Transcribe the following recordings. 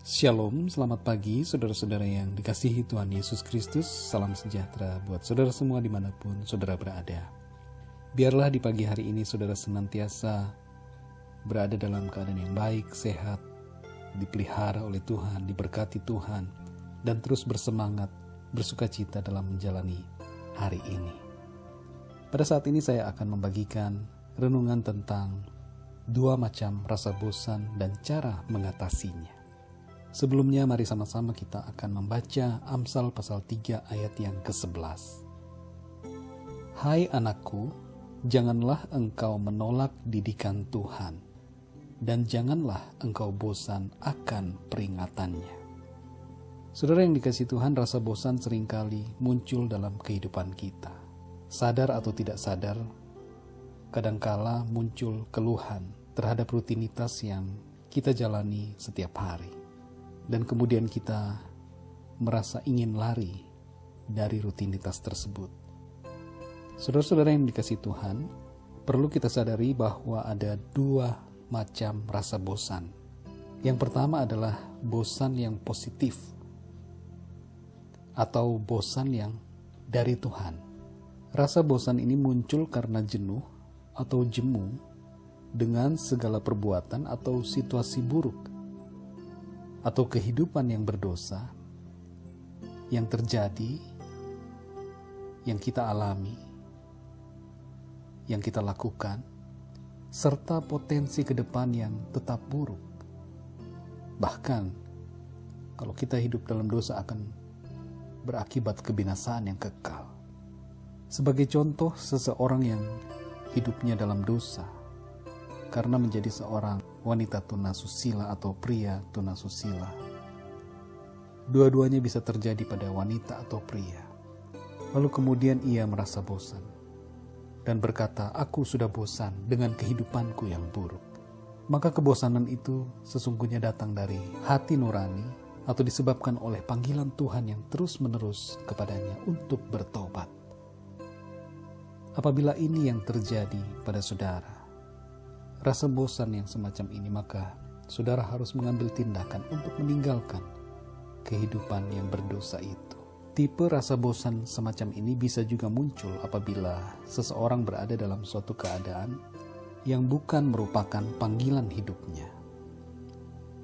Shalom, selamat pagi saudara-saudara yang dikasihi Tuhan Yesus Kristus. Salam sejahtera buat saudara semua dimanapun saudara berada. Biarlah di pagi hari ini saudara senantiasa berada dalam keadaan yang baik, sehat, dipelihara oleh Tuhan, diberkati Tuhan, dan terus bersemangat, bersukacita dalam menjalani hari ini. Pada saat ini saya akan membagikan renungan tentang 2 macam rasa bosan dan cara mengatasinya. Sebelumnya mari sama-sama kita akan membaca Amsal pasal 3 ayat yang ke-11. Hai anakku, janganlah engkau menolak didikan Tuhan, dan janganlah engkau bosan akan peringatannya. Saudara yang dikasihi Tuhan, rasa bosan seringkali muncul dalam kehidupan kita. Sadar atau tidak sadar, kadangkala muncul keluhan terhadap rutinitas yang kita jalani setiap hari. Dan kemudian kita merasa ingin lari dari rutinitas tersebut. Saudara-saudara yang dikasihi Tuhan, perlu kita sadari bahwa ada 2 macam rasa bosan. Yang pertama adalah bosan yang positif atau bosan yang dari Tuhan. Rasa bosan ini muncul karena jenuh atau jemu dengan segala perbuatan atau situasi buruk atau kehidupan yang berdosa yang terjadi, yang kita alami, yang kita lakukan, serta potensi ke depan yang tetap buruk. Bahkan kalau kita hidup dalam dosa akan berakibat kebinasaan yang kekal. Sebagai contoh, seseorang yang hidupnya dalam dosa karena menjadi seorang wanita tunasusila atau pria tunasusila. Dua-duanya bisa terjadi pada wanita atau pria. Lalu kemudian ia merasa bosan dan berkata, aku sudah bosan dengan kehidupanku yang buruk. Maka kebosanan itu sesungguhnya datang dari hati nurani atau disebabkan oleh panggilan Tuhan yang terus-menerus kepadanya untuk bertobat. Apabila ini yang terjadi pada saudara, rasa bosan yang semacam ini, maka saudara harus mengambil tindakan untuk meninggalkan kehidupan yang berdosa itu. Tipe rasa bosan semacam ini bisa juga muncul apabila seseorang berada dalam suatu keadaan yang bukan merupakan panggilan hidupnya.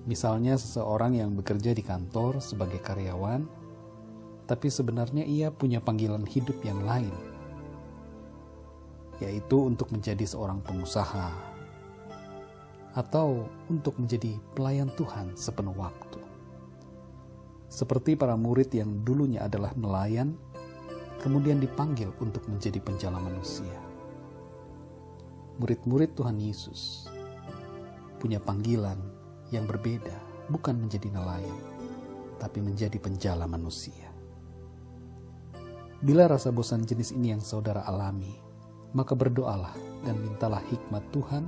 Misalnya seseorang yang bekerja di kantor sebagai karyawan, tapi sebenarnya ia punya panggilan hidup yang lain, yaitu untuk menjadi seorang pengusaha, atau untuk menjadi pelayan Tuhan sepenuh waktu. Seperti para murid yang dulunya adalah nelayan, kemudian dipanggil untuk menjadi penjala manusia. Murid-murid Tuhan Yesus punya panggilan yang berbeda, bukan menjadi nelayan, tapi menjadi penjala manusia. Bila rasa bosan jenis ini yang saudara alami, maka berdoalah dan mintalah hikmat Tuhan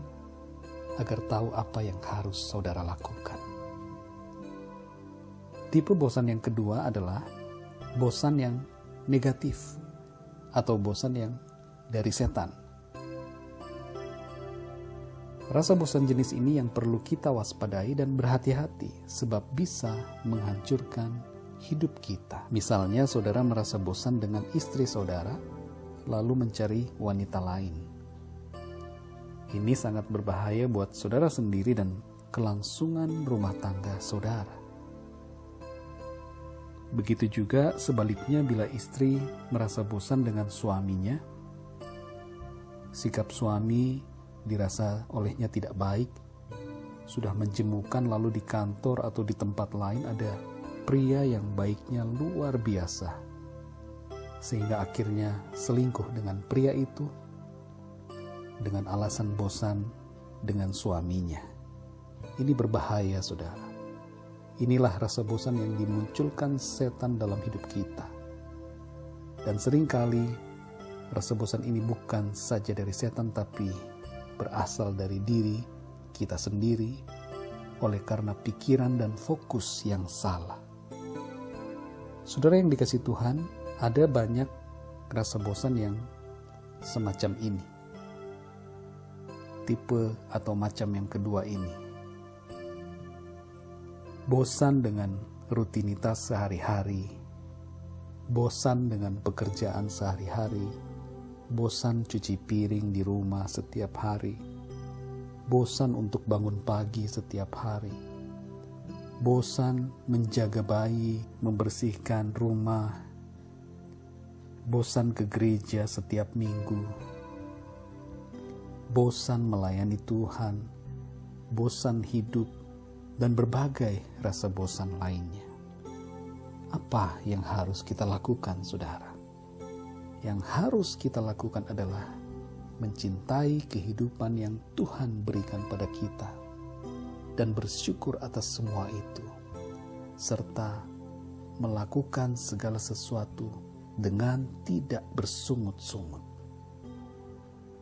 agar tahu apa yang harus saudara lakukan. Tipe bosan yang kedua adalah bosan yang negatif atau bosan yang dari setan. Rasa bosan jenis ini yang perlu kita waspadai dan berhati-hati sebab bisa menghancurkan hidup kita. Misalnya saudara merasa bosan dengan istri saudara lalu mencari wanita lain. Ini sangat berbahaya buat saudara sendiri dan kelangsungan rumah tangga saudara. Begitu juga sebaliknya bila istri merasa bosan dengan suaminya, sikap suami dirasa olehnya tidak baik, sudah menjemukan lalu di kantor atau di tempat lain ada pria yang baiknya luar biasa, sehingga akhirnya selingkuh dengan pria itu, dengan alasan bosan dengan suaminya. Ini berbahaya, saudara. Inilah rasa bosan yang dimunculkan setan dalam hidup kita. Dan seringkali rasa bosan ini bukan saja dari setan, tapi berasal dari diri kita sendiri oleh karena pikiran dan fokus yang salah. Saudara yang dikasihi Tuhan, ada banyak rasa bosan yang semacam ini. Tipe atau macam yang kedua ini. bosan dengan rutinitas sehari-hari, bosan dengan pekerjaan sehari-hari, bosan cuci piring di rumah setiap hari, bosan untuk bangun pagi setiap hari, bosan menjaga bayi, membersihkan rumah, bosan ke gereja setiap minggu, bosan melayani Tuhan, bosan hidup, dan berbagai rasa bosan lainnya. Apa yang harus kita lakukan, saudara? Yang harus kita lakukan adalah mencintai kehidupan yang Tuhan berikan pada kita dan bersyukur atas semua itu, serta melakukan segala sesuatu dengan tidak bersungut-sungut.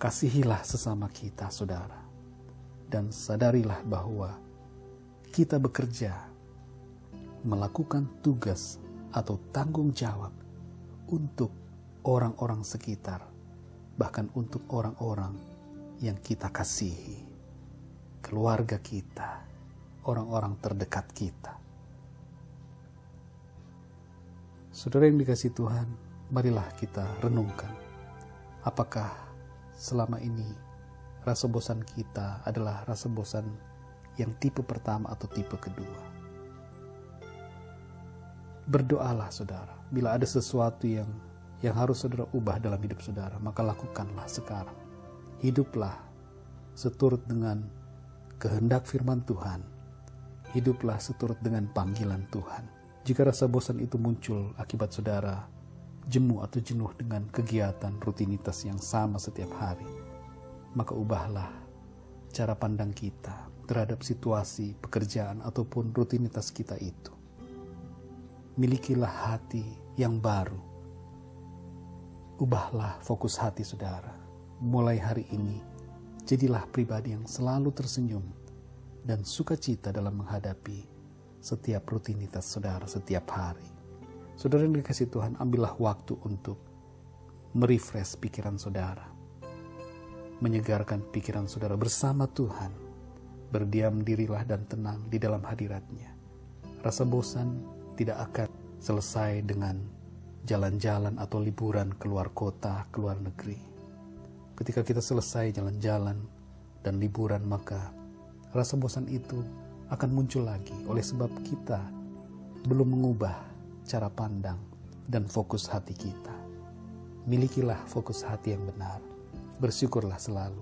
Kasihilah sesama kita, saudara, dan sadarilah bahwa kita bekerja, melakukan tugas atau tanggung jawab untuk orang-orang sekitar, bahkan untuk orang-orang yang kita kasihi, keluarga kita, orang-orang terdekat kita. Saudara yang dikasihi Tuhan, marilah kita renungkan, apakah selama ini rasa bosan kita adalah rasa bosan yang tipe pertama atau tipe kedua. Berdoalah, saudara. Bila ada sesuatu yang harus saudara ubah dalam hidup saudara, maka lakukanlah sekarang. Hiduplah seturut dengan kehendak firman Tuhan. Hiduplah seturut dengan panggilan Tuhan. Jika rasa bosan itu muncul akibat saudara jemu atau jenuh dengan kegiatan rutinitas yang sama setiap hari, maka ubahlah cara pandang kita terhadap situasi, pekerjaan, ataupun rutinitas kita itu. Milikilah hati yang baru. Ubahlah fokus hati saudara. Mulai hari ini, jadilah pribadi yang selalu tersenyum dan sukacita dalam menghadapi setiap rutinitas saudara setiap hari. Saudara yang dikasihi Tuhan, ambillah waktu untuk merefresh pikiran saudara, menyegarkan pikiran saudara bersama Tuhan. Berdiam dirilah dan tenang di dalam hadirat-Nya. Rasa bosan tidak akan selesai dengan jalan-jalan atau liburan keluar kota, keluar negeri. Ketika kita selesai jalan-jalan dan liburan, maka rasa bosan itu akan muncul lagi oleh sebab kita belum mengubah cara pandang dan fokus hati kita. Milikilah fokus hati yang benar. Bersyukurlah selalu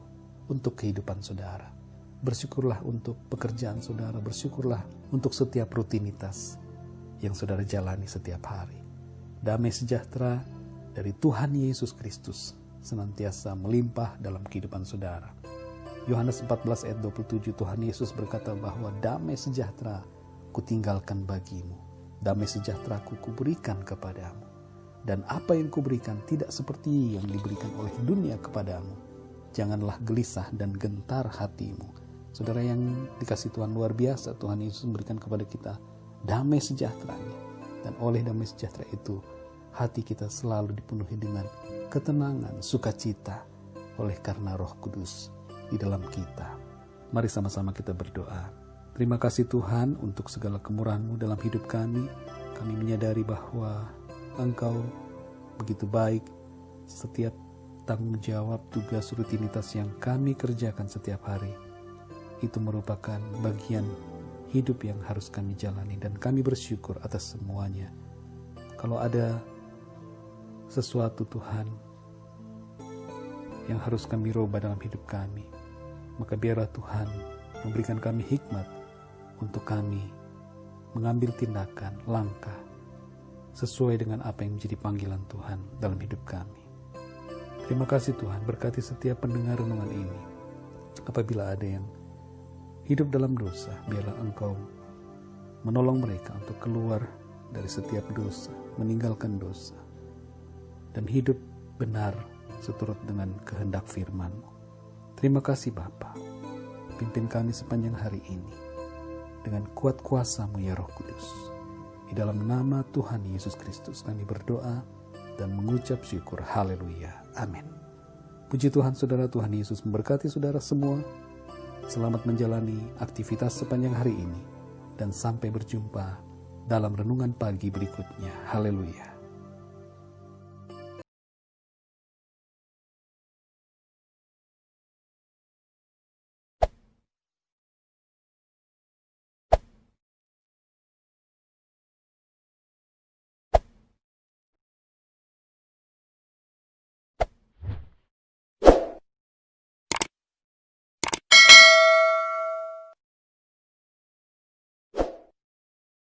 untuk kehidupan saudara. Bersyukurlah untuk pekerjaan saudara. Bersyukurlah untuk setiap rutinitas yang saudara jalani setiap hari. Damai sejahtera dari Tuhan Yesus Kristus senantiasa melimpah dalam kehidupan saudara. Yohanes 14 ayat 27, Tuhan Yesus berkata bahwa damai sejahtera kutinggalkan bagimu. Damai sejahtera kuberikan kepadamu. Dan apa yang kuberikan tidak seperti yang diberikan oleh dunia kepadamu. Janganlah gelisah dan gentar hatimu. Saudara yang dikasihi Tuhan, luar biasa Tuhan Yesus memberikan kepada kita damai sejahtera-Nya. Dan oleh damai sejahtera itu, hati kita selalu dipenuhi dengan ketenangan, sukacita oleh karena Roh Kudus di dalam kita. Mari sama-sama kita berdoa. Terima kasih Tuhan untuk segala kemurahan-Mu dalam hidup kami. Kami menyadari bahwa Engkau begitu baik. Setiap tanggung jawab, tugas, rutinitas yang kami kerjakan setiap hari, itu merupakan bagian hidup yang harus kami jalani, dan kami bersyukur atas semuanya. Kalau ada sesuatu Tuhan yang harus kami rubah dalam hidup kami, maka biarlah Tuhan memberikan kami hikmat untuk kami mengambil tindakan, langkah sesuai dengan apa yang menjadi panggilan Tuhan dalam hidup kami. Terima kasih Tuhan, berkati setiap pendengar renungan ini. Apabila ada yang hidup dalam dosa, biarlah Engkau menolong mereka untuk keluar dari setiap dosa, meninggalkan dosa, dan hidup benar seturut dengan kehendak firman-Mu. Terima kasih Bapa, pimpin kami sepanjang hari ini dengan kuat kuasa-Mu ya Roh Kudus. Di dalam nama Tuhan Yesus Kristus kami berdoa dan mengucap syukur. Haleluya. Amin. Puji Tuhan saudara, Tuhan Yesus memberkati saudara semua. Selamat menjalani aktivitas sepanjang hari ini. dan sampai berjumpa dalam renungan pagi berikutnya. Haleluya.